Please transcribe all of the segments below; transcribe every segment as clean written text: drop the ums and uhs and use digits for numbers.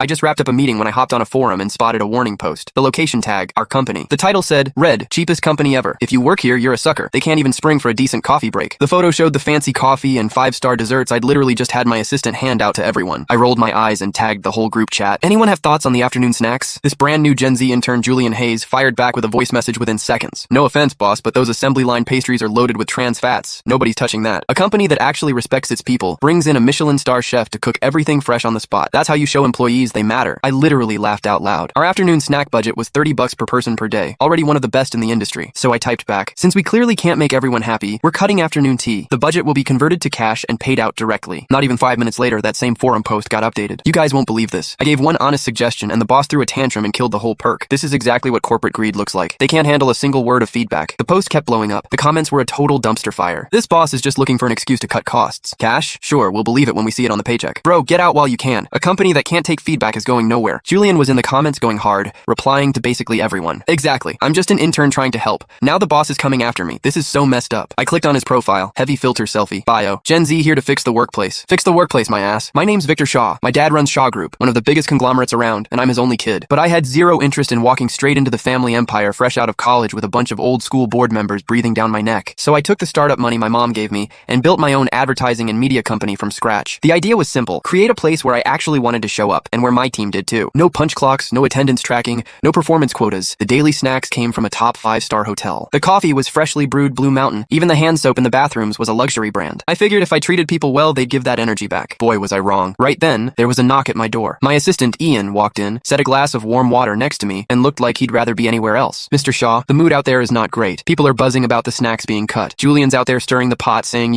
I just wrapped up a meeting when I hopped on a forum and spotted a warning post. The location tag, our company. The title said, "Red, cheapest company ever. If you work here, you're a sucker. They can't even spring for a decent coffee break." The photo showed the fancy coffee and 5-star desserts I'd literally just had my assistant hand out to everyone. I rolled my eyes and tagged the whole group chat. Anyone have thoughts on the afternoon snacks? This brand new Gen Z intern Julian Hayes fired back with a voice message within seconds. "No offense, boss, but those assembly line pastries are loaded with trans fats. Nobody's touching that." A company that actually respects its people brings in a Michelin star chef to cook everything fresh on the spot. That's how you show employees they matter. I literally laughed out loud. Our afternoon snack budget was $30 per person per day, already one of the best in the industry. So I typed back, "Since we clearly can't make everyone happy, we're cutting afternoon tea. The budget will be converted to cash and paid out directly." Not even 5 minutes later, that same forum post got updated. You guys won't believe this. I gave one honest suggestion and the boss threw a tantrum and killed the whole perk. This is exactly what corporate greed looks like. They can't handle a single word of feedback. The post kept blowing up. The comments were a total dumpster fire. This boss is just looking for an excuse to cut costs. Cash? Sure, we'll believe it when we see it on the paycheck. Bro, get out while you can. A company that can't take feedback is going nowhere. Julian was in the comments going hard, replying to basically everyone. Exactly. I'm just an intern trying to help. Now the boss is coming after me. This is so messed up. I clicked on his profile. Heavy filter selfie. Bio. Gen Z here to fix the workplace. Fix the workplace, my ass. My name's Victor Shaw. My dad runs Shaw Group, one of the biggest conglomerates around, and I'm his only kid. But I had zero interest in walking straight into the family empire fresh out of college with a bunch of old school board members breathing down my neck. So I took the startup money my mom gave me and built my own advertising and media company from scratch. The idea was simple. Create a place where I actually wanted to show up, and where my team did too. No punch clocks, no attendance tracking, no performance quotas. The daily snacks came from a top 5-star hotel. The coffee was freshly brewed Blue Mountain. Even the hand soap in the bathrooms was a luxury brand. I figured if I treated people well, they'd give that energy back. Boy, was I wrong. Right then, there was a knock at my door. My assistant, Ian, walked in, set a glass of warm water next to me, and looked like he'd rather be anywhere else. "Mr. Shaw, the mood out there is not great. People are buzzing about the snacks being cut. Julian's out there stirring the pot saying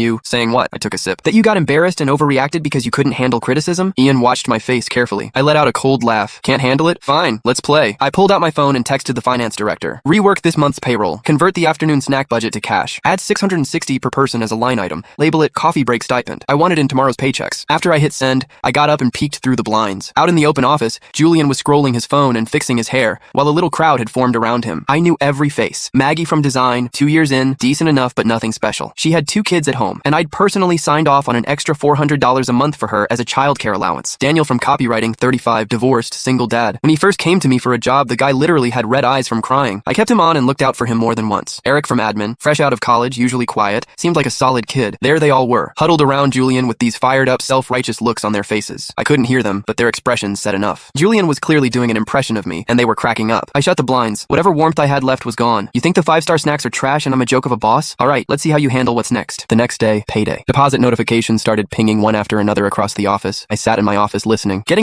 what?" I took a sip. "That you got embarrassed and overreacted because you couldn't handle criticism?" Ian watched my face carefully. I let out a cold laugh. "Can't handle it? Fine, let's play." I pulled out my phone and texted the finance director. "Rework this month's payroll. Convert the afternoon snack budget to cash. Add $660 per person as a line item. Label it coffee break stipend. I want it in tomorrow's paychecks." After I hit send, I got up and peeked through the blinds. Out in the open office, Julian was scrolling his phone and fixing his hair, while a little crowd had formed around him. I knew every face. Maggie from design, 2 years in, decent enough but nothing special. She had 2 kids at home, and I'd personally signed off on an extra $400 a month for her as a childcare allowance. Daniel from copywriting, 35, divorced, single dad. When he first came to me for a job, the guy literally had red eyes from crying. I kept him on and looked out for him more than once. Eric from admin, fresh out of college, usually quiet, seemed like a solid kid. There they all were, huddled around Julian with these fired up, self-righteous looks on their faces. I couldn't hear them, but their expressions said enough. Julian was clearly doing an impression of me, and they were cracking up. I shut the blinds. Whatever warmth I had left was gone. "You think the 5-star snacks are trash and I'm a joke of a boss? Alright, let's see how you handle what's next." The next day, payday. Deposit notifications started pinging one after another across the office. I sat in my office listening. Getting